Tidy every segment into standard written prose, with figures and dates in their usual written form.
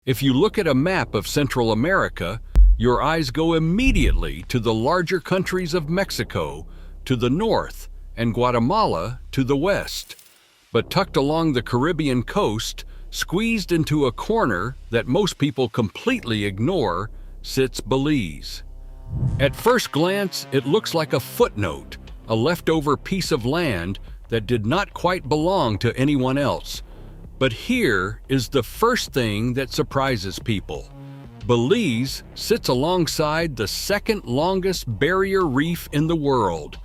If you look at a map of Central America, your eyes go immediately to the larger countries of Mexico to the north and Guatemala to the west. But tucked along the Caribbean coast, squeezed into a corner that most people completely ignore, sits Belize. At first glance, it looks like a footnote, a leftover piece of land that did not quite belong to anyone else. But here is the first thing that surprises people. Belize sits alongside the second longest barrier reef in the world,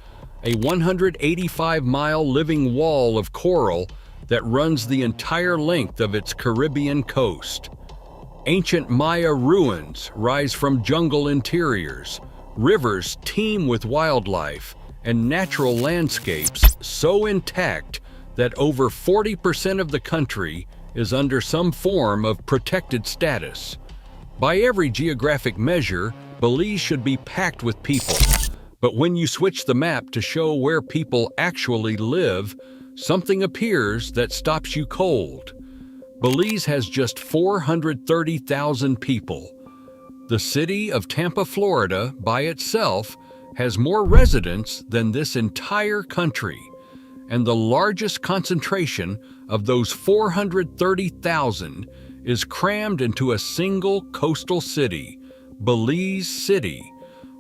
a 185-mile living wall of coral that runs the entire length of its Caribbean coast. Ancient Maya ruins rise from jungle interiors, rivers teem with wildlife, and natural landscapes so intact that over 40% of the country is under some form of protected status. By every geographic measure, Belize should be packed with people. But when you switch the map to show where people actually live, something appears that stops you cold. Belize has just 430,000 people. The city of Tampa, Florida, by itself, has more residents than this entire country. And the largest concentration of those 430,000 is crammed into a single coastal city, Belize City,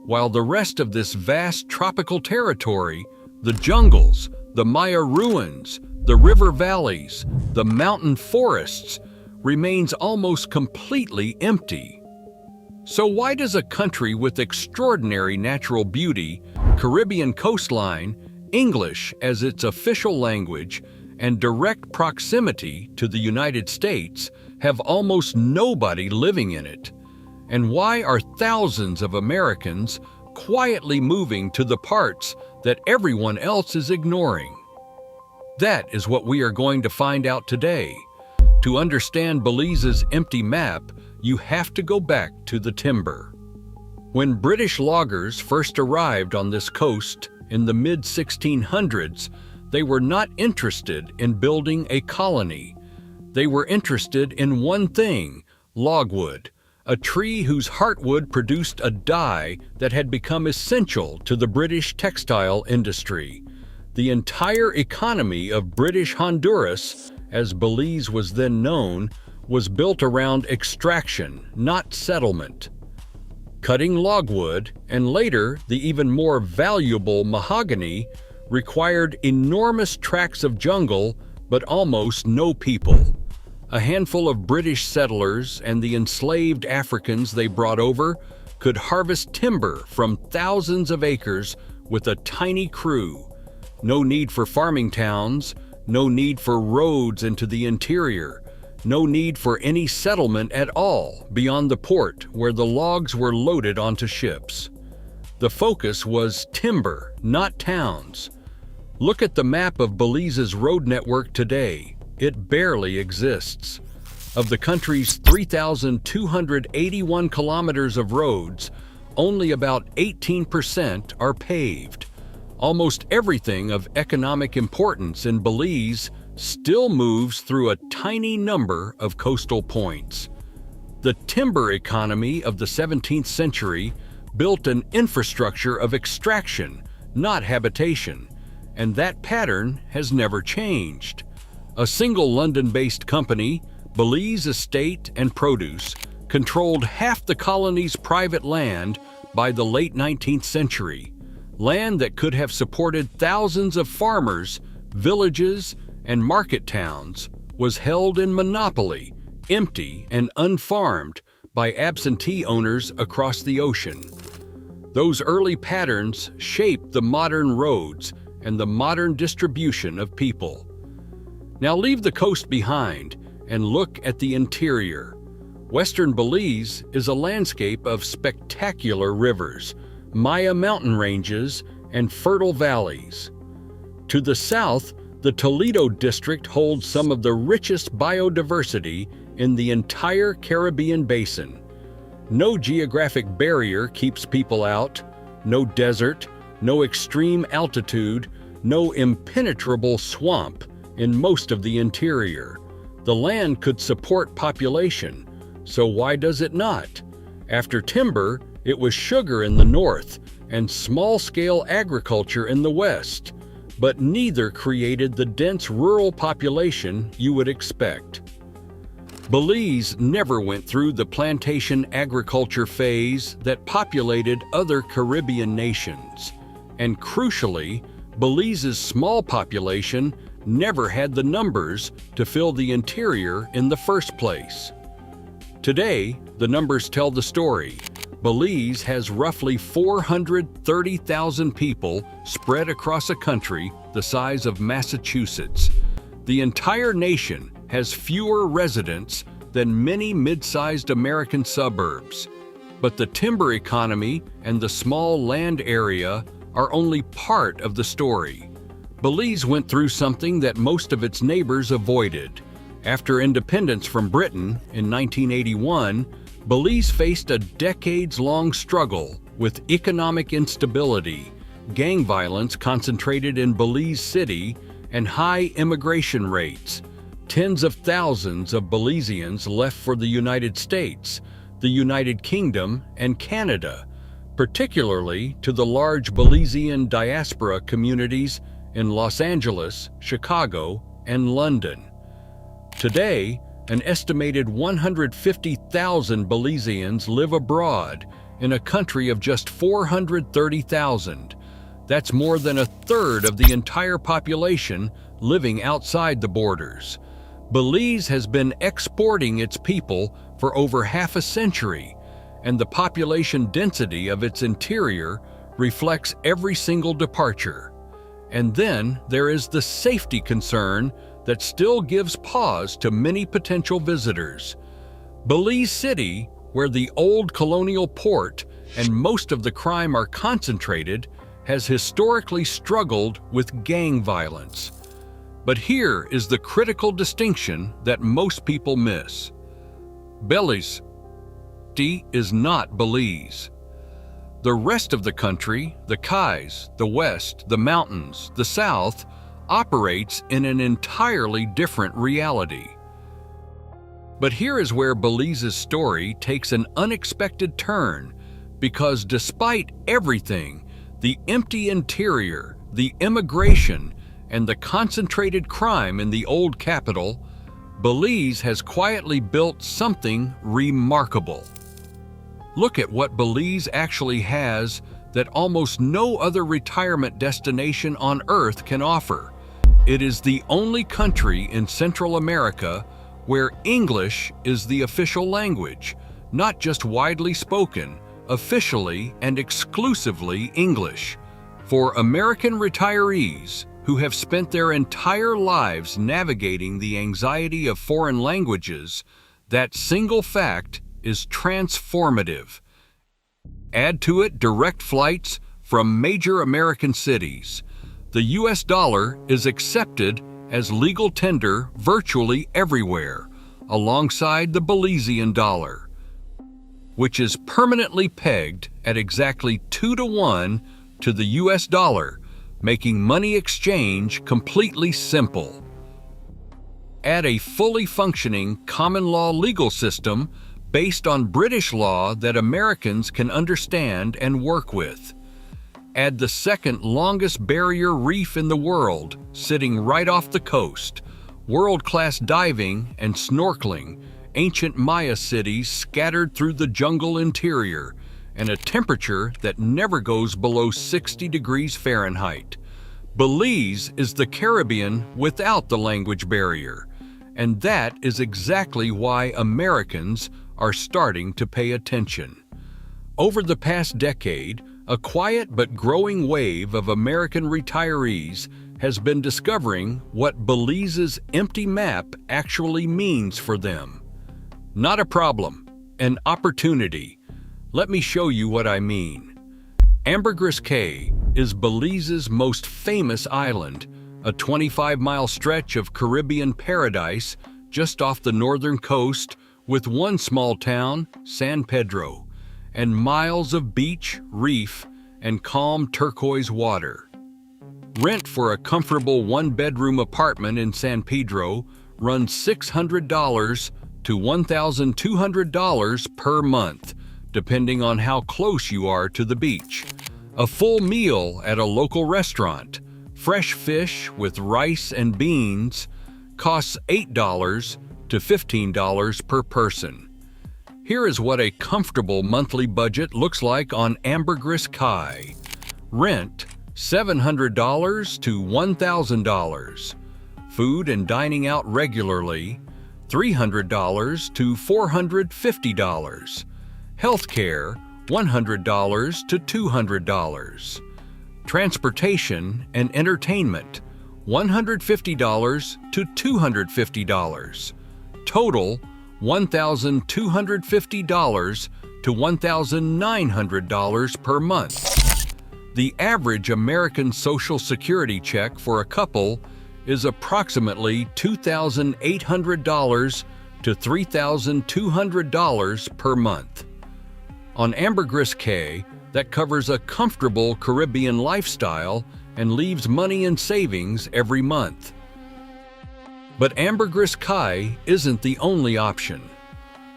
while the rest of this vast tropical territory, the jungles, the Maya ruins, the river valleys, the mountain forests, remains almost completely empty. So why does a country with extraordinary natural beauty, Caribbean coastline, English as its official language, and direct proximity to the United States have almost nobody living in it? And why are thousands of Americans quietly moving to the parts that everyone else is ignoring? That is what we are going to find out today. To understand Belize's empty map, you have to go back to the timber. When British loggers first arrived on this coast in the mid-1600s, they were not interested in building a colony. They were interested in one thing: logwood, a tree whose heartwood produced a dye that had become essential to the British textile industry. The entire economy of British Honduras, as Belize was then known, was built around extraction, not settlement. Cutting logwood, and later the even more valuable mahogany, required enormous tracts of jungle, but almost no people. A handful of British settlers and the enslaved Africans they brought over could harvest timber from thousands of acres with a tiny crew. No need for farming towns, no need for roads into the interior, no need for any settlement at all beyond the port where the logs were loaded onto ships. The focus was timber, not towns. Look at the map of Belize's road network today. It barely exists. Of the country's 3,281 kilometers of roads, only about 18% are paved. Almost everything of economic importance in Belize still moves through a tiny number of coastal points. The timber economy of the 17th century built an infrastructure of extraction, not habitation, and that pattern has never changed. A single London-based company, Belize Estate and Produce, controlled half the colony's private land by the late 19th century. Land that could have supported thousands of farmers, villages, and market towns was held in monopoly, empty and unfarmed by absentee owners across the ocean. Those early patterns shaped the modern roads and the modern distribution of people. Now leave the coast behind and look at the interior. Western Belize is a landscape of spectacular rivers, Maya mountain ranges, and fertile valleys. To the south, the Toledo district holds some of the richest biodiversity in the entire Caribbean basin. No geographic barrier keeps people out, no desert, no extreme altitude, no impenetrable swamp in most of the interior. The land could support population, So why does it not? After timber, it was sugar in the north and small-scale agriculture in the west, but neither created the dense rural population you would expect. Belize never went through the plantation agriculture phase that populated other Caribbean nations, and crucially, Belize's small population never had the numbers to fill the interior in the first place. Today, the numbers tell the story. Belize has roughly 430,000 people spread across a country the size of Massachusetts. The entire nation has fewer residents than many mid-sized American suburbs. But the timber economy and the small land area are only part of the story. Belize went through something that most of its neighbors avoided. After independence from Britain in 1981, Belize faced a decades-long struggle with economic instability, gang violence concentrated in Belize City, and high immigration rates. Tens of thousands of Belizeans left for the United States, the United Kingdom, and Canada, particularly to the large Belizean diaspora communities in Los Angeles, Chicago, and London. Today, an estimated 150,000 Belizeans live abroad in a country of just 430,000. That's more than a third of the entire population living outside the borders. Belize has been exporting its people for over half a century, and the population density of its interior reflects every single departure. And then there is the safety concern that still gives pause to many potential visitors. Belize City, where the old colonial port and most of the crime are concentrated, has historically struggled with gang violence. But here is the critical distinction that most people miss. Belize is not Belize. The rest of the country, the Kais, the West, the mountains, the South, operates in an entirely different reality. But here is where Belize's story takes an unexpected turn, because despite everything, the empty interior, the immigration, and the concentrated crime in the old capital, Belize has quietly built something remarkable. Look at what Belize actually has that almost no other retirement destination on Earth can offer. It is the only country in Central America where English is the official language, not just widely spoken, officially and exclusively English. For American retirees who have spent their entire lives navigating the anxiety of foreign languages, that single fact is transformative. Add to it direct flights from major American cities. The US dollar is accepted as legal tender virtually everywhere, alongside the Belizean dollar, which is permanently pegged at exactly 2-to-1 to the US dollar, making money exchange completely simple. Add a fully functioning common law legal system based on British law that Americans can understand and work with. Add the second longest barrier reef in the world, sitting right off the coast, world-class diving and snorkeling, ancient Maya cities scattered through the jungle interior, and a temperature that never goes below 60 degrees Fahrenheit. Belize is the Caribbean without the language barrier, and that is exactly why Americans are starting to pay attention. Over the past decade, a quiet but growing wave of American retirees has been discovering what Belize's empty map actually means for them. Not a problem, an opportunity. Let me show you what I mean. Ambergris Caye is Belize's most famous island, a 25-mile stretch of Caribbean paradise just off the northern coast, with one small town, San Pedro, and miles of beach, reef, and calm turquoise water. Rent for a comfortable one-bedroom apartment in San Pedro runs $600 to $1,200 per month, depending on how close you are to the beach. A full meal at a local restaurant, fresh fish with rice and beans, costs $8 to $15 per person. Here is what a comfortable monthly budget looks like on Ambergris Caye. Rent, $700 to $1,000. Food and dining out regularly, $300 to $450. Healthcare, $100 to $200. Transportation and entertainment, $150 to $250. Total, $1,250 to $1,900 per month. The average American Social Security check for a couple is approximately $2,800 to $3,200 per month. On Ambergris Caye, that covers a comfortable Caribbean lifestyle and leaves money in savings every month. But Ambergris Caye isn't the only option.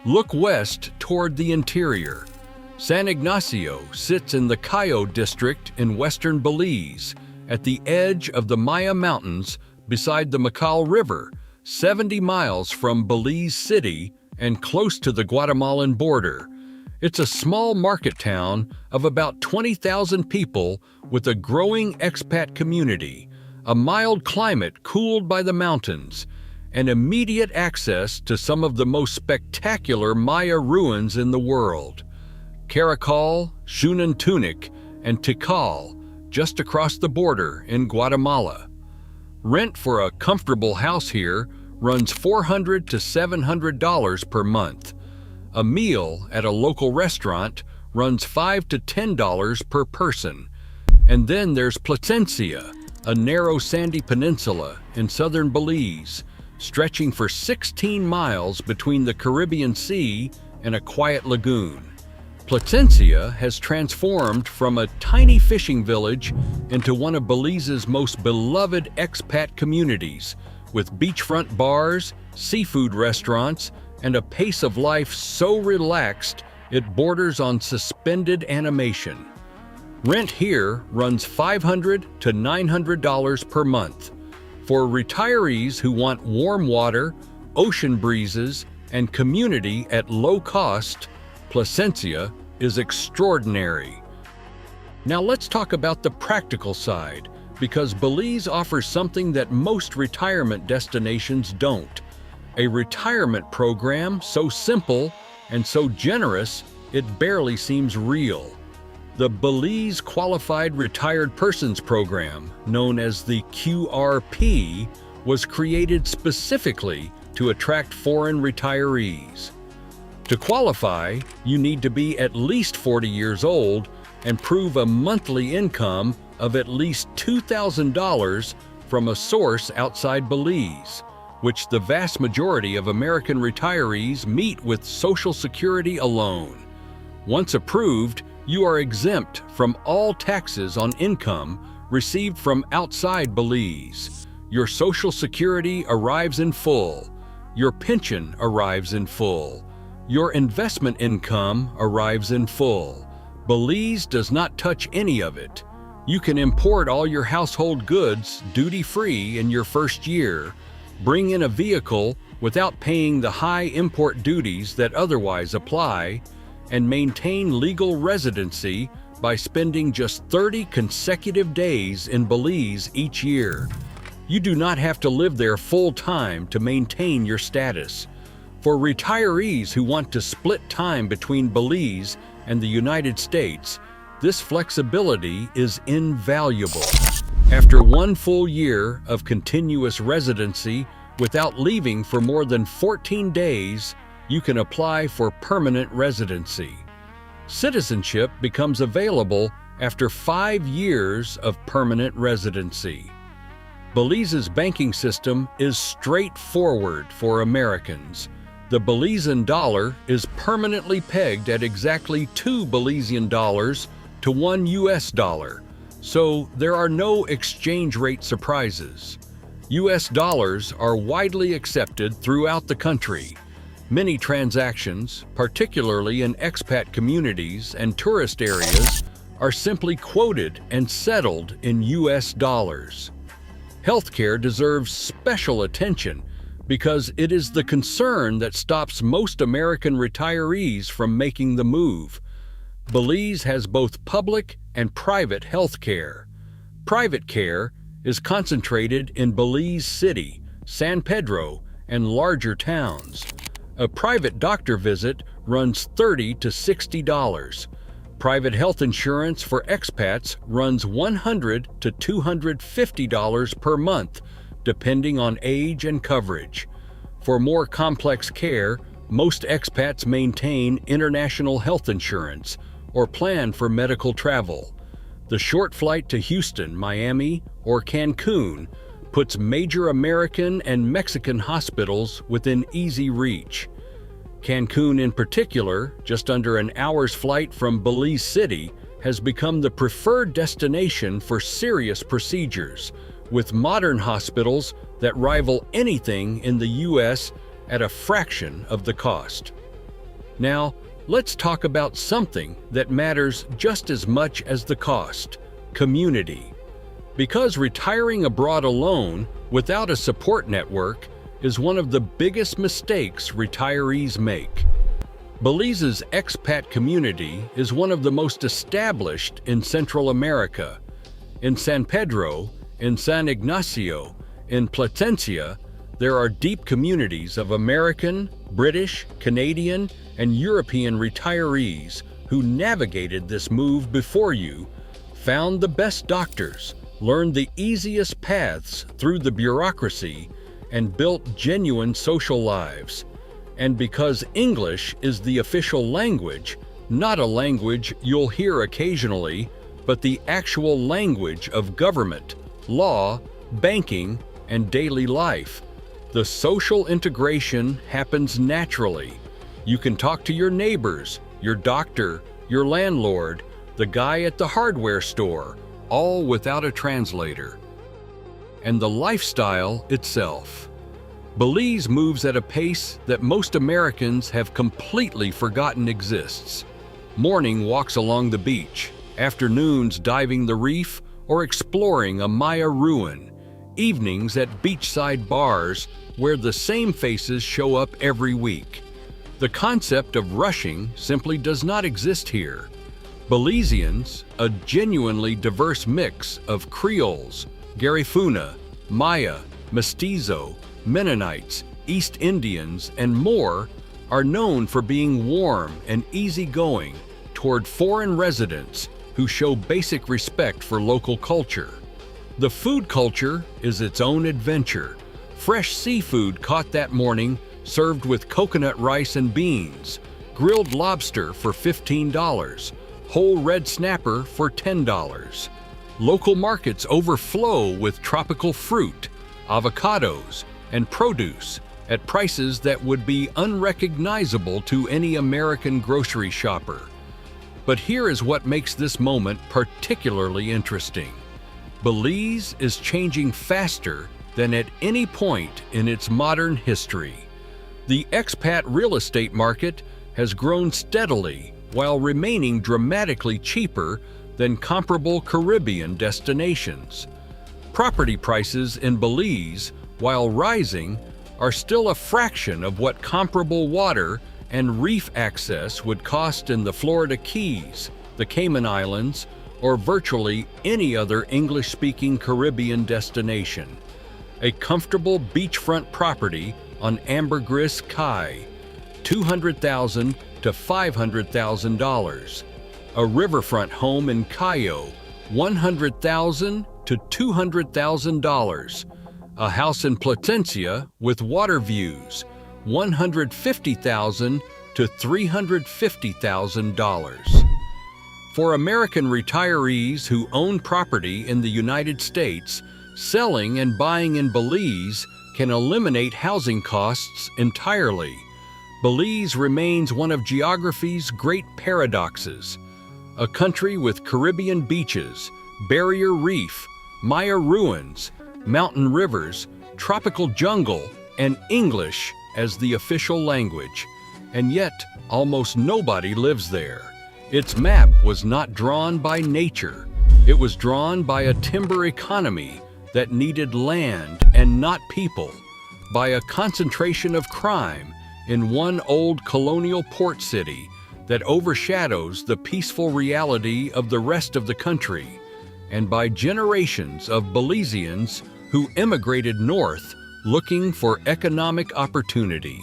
Look west toward the interior. San Ignacio sits in the Cayo district in western Belize, at the edge of the Maya Mountains beside the Macal River, 70 miles from Belize City and close to the Guatemalan border. It's a small market town of about 20,000 people with a growing expat community, a mild climate cooled by the mountains, and immediate access to some of the most spectacular Maya ruins in the world. Caracal, Xunantunich, and Tikal, just across the border in Guatemala. Rent for a comfortable house here runs $400 to $700 per month. A meal at a local restaurant runs $5 to $10 per person. And then there's Placencia, a narrow sandy peninsula in southern Belize, stretching for 16 miles between the Caribbean Sea and a quiet lagoon. Placencia has transformed from a tiny fishing village into one of Belize's most beloved expat communities, with beachfront bars, seafood restaurants, and a pace of life so relaxed it borders on suspended animation. Rent here runs $500 to $900 per month. For retirees who want warm water, ocean breezes, and community at low cost, Placencia is extraordinary. Now let's talk about the practical side, because Belize offers something that most retirement destinations don't. A retirement program so simple and so generous it barely seems real. The Belize Qualified Retired Persons Program, known as the QRP, was created specifically to attract foreign retirees. To qualify, you need to be at least 40 years old and prove a monthly income of at least $2,000 from a source outside Belize, which the vast majority of American retirees meet with Social Security alone. Once approved, you are exempt from all taxes on income received from outside Belize. Your Social Security arrives in full. Your pension arrives in full. Your investment income arrives in full. Belize does not touch any of it. You can import all your household goods duty-free in your first year, bring in a vehicle without paying the high import duties that otherwise apply, and maintain legal residency by spending just 30 consecutive days in Belize each year. You do not have to live there full-time to maintain your status. For retirees who want to split time between Belize and the United States, this flexibility is invaluable. After one full year of continuous residency without leaving for more than 14 days, you can apply for permanent residency. Citizenship becomes available after 5 years of permanent residency. Belize's banking system is straightforward for Americans. The Belizean dollar is permanently pegged at exactly 2 Belizean dollars to 1 US dollar, so there are no exchange rate surprises. US dollars are widely accepted throughout the country. Many transactions, particularly in expat communities and tourist areas, are simply quoted and settled in US dollars. Healthcare deserves special attention because it is the concern that stops most American retirees from making the move. Belize has both public and private health care. Private care is concentrated in Belize City, San Pedro, and larger towns. A private doctor visit runs $30 to $60. Private health insurance for expats runs $100 to $250 per month, depending on age and coverage. For more complex care, most expats maintain international health insurance or plan for medical travel. The short flight to Houston, Miami, or Cancun puts major American and Mexican hospitals within easy reach. Cancun in particular, just under an hour's flight from Belize City, has become the preferred destination for serious procedures, with modern hospitals that rival anything in the U.S. at a fraction of the cost. Now, let's talk about something that matters just as much as the cost: community. Because retiring abroad alone, without a support network, is one of the biggest mistakes retirees make. Belize's expat community is one of the most established in Central America. In San Pedro, in San Ignacio, in Platencia, there are deep communities of American, British, Canadian, and European retirees who navigated this move before you, found the best doctors, learned the easiest paths through the bureaucracy, and built genuine social lives. And because English is the official language, not a language you'll hear occasionally, but the actual language of government, law, banking, and daily life, the social integration happens naturally. You can talk to your neighbors, your doctor, your landlord, the guy at the hardware store, all without a translator. And the lifestyle itself. Belize moves at a pace that most Americans have completely forgotten exists. Morning walks along the beach, afternoons diving the reef or exploring a Maya ruin, evenings at beachside bars where the same faces show up every week. The concept of rushing simply does not exist here. Belizeans, a genuinely diverse mix of Creoles, Garifuna, Maya, Mestizo, Mennonites, East Indians, and more, are known for being warm and easygoing toward foreign residents who show basic respect for local culture. The food culture is its own adventure. Fresh seafood caught that morning, served with coconut rice and beans, grilled lobster for $15, whole red snapper for $10. Local markets overflow with tropical fruit, avocados, and produce at prices that would be unrecognizable to any American grocery shopper. But here is what makes this moment particularly interesting. Belize is changing faster than at any point in its modern history. The expat real estate market has grown steadily while remaining dramatically cheaper than comparable Caribbean destinations. Property prices in Belize, while rising, are still a fraction of what comparable water and reef access would cost in the Florida Keys, the Cayman Islands, or virtually any other English-speaking Caribbean destination. A comfortable beachfront property on Ambergris Cay, $200,000 to $500,000. A riverfront home in Cayo, $100,000 to $200,000. A house in Platencia with water views, $150,000 to $350,000. For American retirees who own property in the United States, selling and buying in Belize can eliminate housing costs entirely. Belize remains one of geography's great paradoxes. A country with Caribbean beaches, barrier reef, Maya ruins, mountain rivers, tropical jungle, and English as the official language, and yet almost nobody lives there. Its map was not drawn by nature. It was drawn by a timber economy that needed land and not people, by a concentration of crime in one old colonial port city that overshadows the peaceful reality of the rest of the country, and by generations of Belizeans who immigrated north looking for economic opportunity.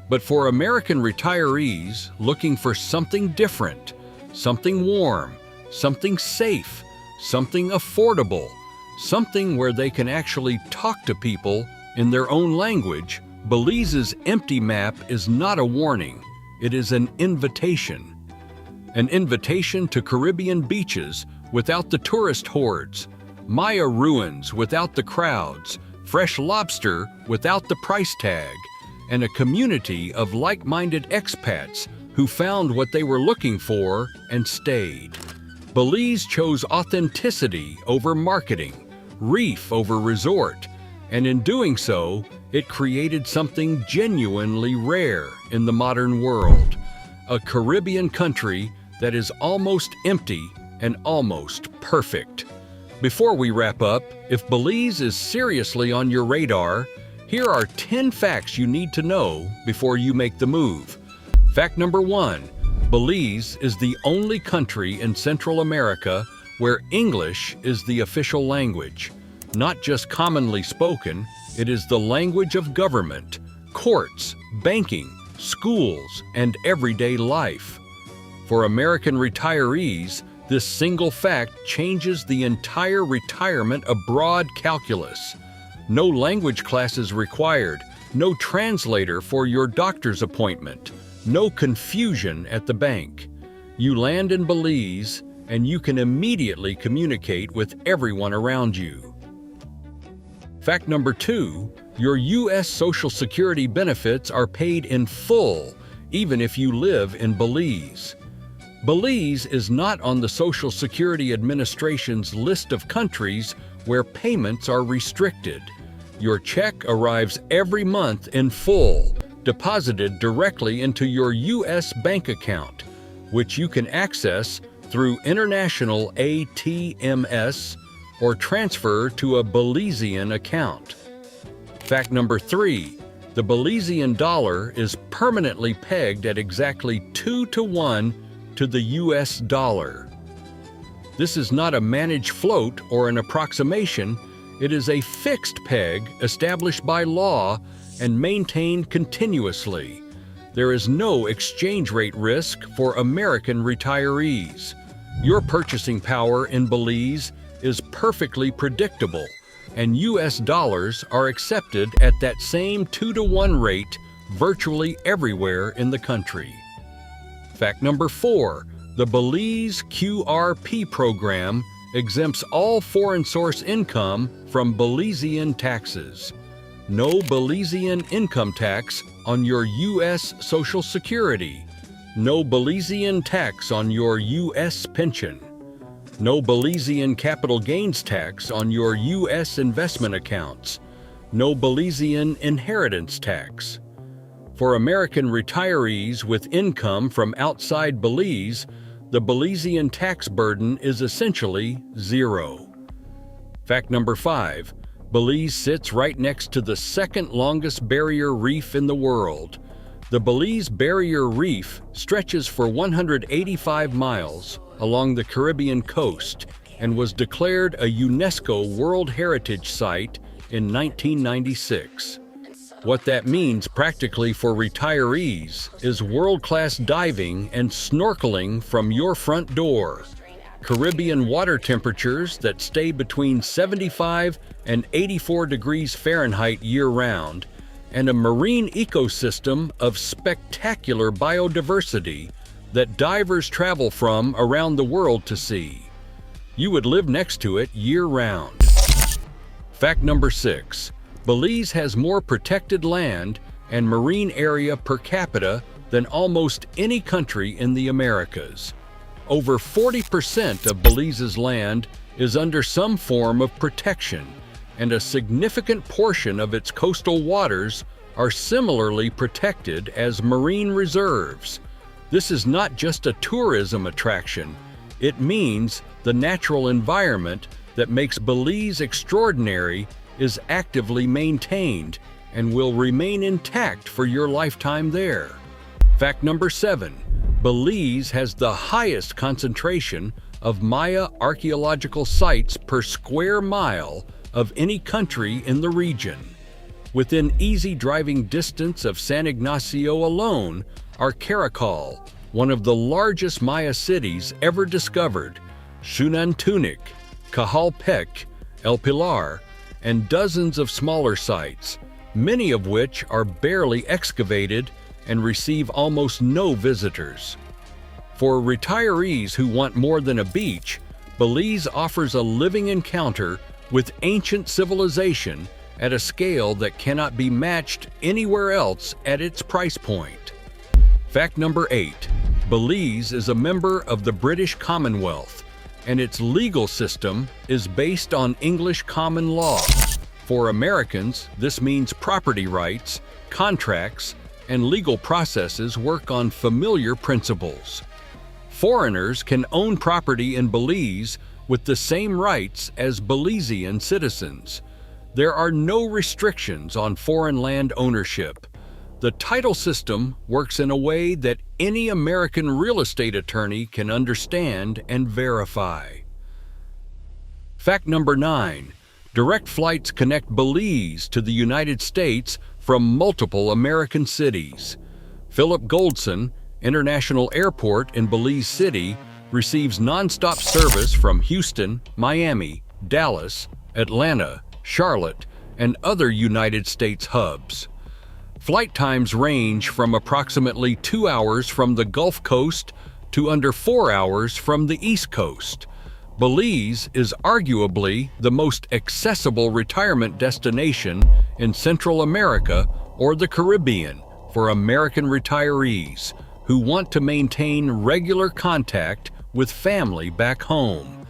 But for American retirees looking for something different, something warm, something safe, something affordable, something where they can actually talk to people in their own language, Belize's empty map is not a warning, it is an invitation. An invitation to Caribbean beaches without the tourist hordes, Maya ruins without the crowds, fresh lobster without the price tag, and a community of like-minded expats who found what they were looking for and stayed. Belize chose authenticity over marketing, reef over resort, and in doing so, it created something genuinely rare in the modern world, a Caribbean country that is almost empty and almost perfect. Before we wrap up, if Belize is seriously on your radar, here are 10 facts you need to know before you make the move. Fact number 1, Belize is the only country in Central America where English is the official language. Not just commonly spoken, it is the language of government, courts, banking, schools, and everyday life. For American retirees, this single fact changes the entire retirement abroad calculus. No language classes required, no translator for your doctor's appointment, no confusion at the bank. You land in Belize, and you can immediately communicate with everyone around you. Fact number 2, your U.S. Social Security benefits are paid in full, even if you live in Belize. Belize is not on the Social Security Administration's list of countries where payments are restricted. Your check arrives every month in full, deposited directly into your U.S. bank account, which you can access through international ATMs or transfer to a Belizean account. Fact number 3, the Belizean dollar is permanently pegged at exactly 2-to-1 to the US dollar. This is not a managed float or an approximation, it is a fixed peg established by law and maintained continuously. There is no exchange rate risk for American retirees. Your purchasing power in Belize is perfectly predictable, and US dollars are accepted at that same 2-to-1 rate virtually everywhere in the country. Fact number 4, the Belize QRP program exempts all foreign source income from Belizean taxes. No Belizean income tax on your U.S. Social Security. No Belizean tax on your U.S. pension. No Belizean capital gains tax on your U.S. investment accounts. No Belizean inheritance tax. For American retirees with income from outside Belize, the Belizean tax burden is essentially zero. Fact number 5, Belize sits right next to the second longest barrier reef in the world. The Belize Barrier Reef stretches for 185 miles along the Caribbean coast and was declared a UNESCO World Heritage Site in 1996. What that means practically for retirees is world-class diving and snorkeling from your front door, Caribbean water temperatures that stay between 75 and 84 degrees Fahrenheit year-round, and a marine ecosystem of spectacular biodiversity that divers travel from around the world to see. You would live next to it year-round. Fact number 6. Belize has more protected land and marine area per capita than almost any country in the Americas. Over 40% of Belize's land is under some form of protection, and a significant portion of its coastal waters are similarly protected as marine reserves. This is not just a tourism attraction. It means the natural environment that makes Belize extraordinary is actively maintained and will remain intact for your lifetime there. Fact number 7. Belize has the highest concentration of Maya archaeological sites per square mile of any country in the region. Within easy driving distance of San Ignacio alone are Caracal, one of the largest Maya cities ever discovered, Xunantunich, Cajalpec, El Pilar, and dozens of smaller sites, many of which are barely excavated and receive almost no visitors. For retirees who want more than a beach, Belize offers a living encounter with ancient civilization at a scale that cannot be matched anywhere else at its price point. Fact number 8. Belize is a member of the British Commonwealth, and its legal system is based on English common law. For Americans, this means property rights, contracts, and legal processes work on familiar principles. Foreigners can own property in Belize with the same rights as Belizean citizens. There are no restrictions on foreign land ownership. The title system works in a way that any American real estate attorney can understand and verify. Fact number 9. Direct flights connect Belize to the United States from multiple American cities. Philip Goldson International Airport in Belize City receives nonstop service from Houston, Miami, Dallas, Atlanta, Charlotte, and other United States hubs. Flight times range from approximately 2 hours from the Gulf Coast to under 4 hours from the East Coast. Belize is arguably the most accessible retirement destination in Central America or the Caribbean for American retirees who want to maintain regular contact with family back home.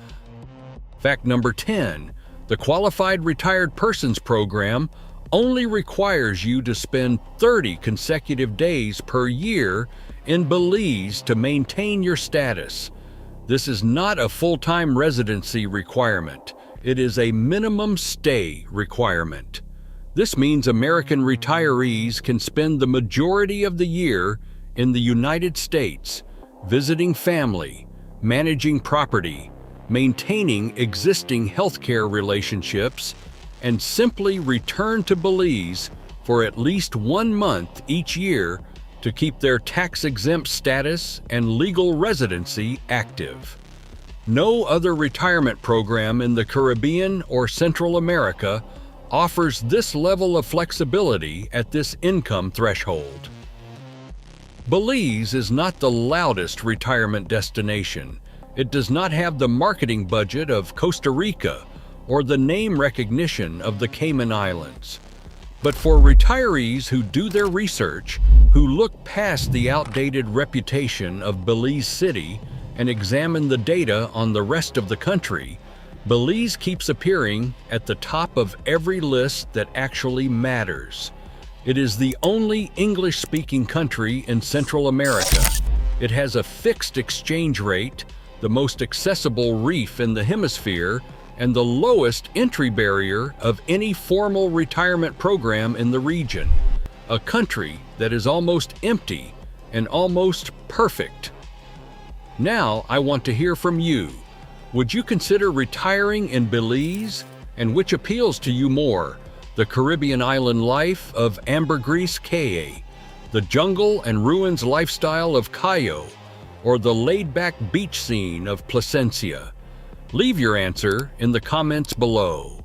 Fact number 10. The Qualified Retired Persons Program only requires you to spend 30 consecutive days per year in Belize to maintain your status. This is not a full-time residency requirement. It is a minimum stay requirement. This means American retirees can spend the majority of the year in the United States, visiting family, managing property, maintaining existing healthcare relationships, and simply return to Belize for at least 1 month each year to keep their tax-exempt status and legal residency active. No other retirement program in the Caribbean or Central America offers this level of flexibility at this income threshold. Belize is not the loudest retirement destination. It does not have the marketing budget of Costa Rica or the name recognition of the Cayman Islands. But for retirees who do their research, who look past the outdated reputation of Belize City and examine the data on the rest of the country, Belize keeps appearing at the top of every list that actually matters. It is the only English-speaking country in Central America. It has a fixed exchange rate, the most accessible reef in the hemisphere, and the lowest entry barrier of any formal retirement program in the region. A country that is almost empty and almost perfect. Now I want to hear from you. Would you consider retiring in Belize? And which appeals to you more? The Caribbean island life of Ambergris Caye, the jungle and ruins lifestyle of Cayo, or the laid-back beach scene of Placencia? Leave your answer in the comments below.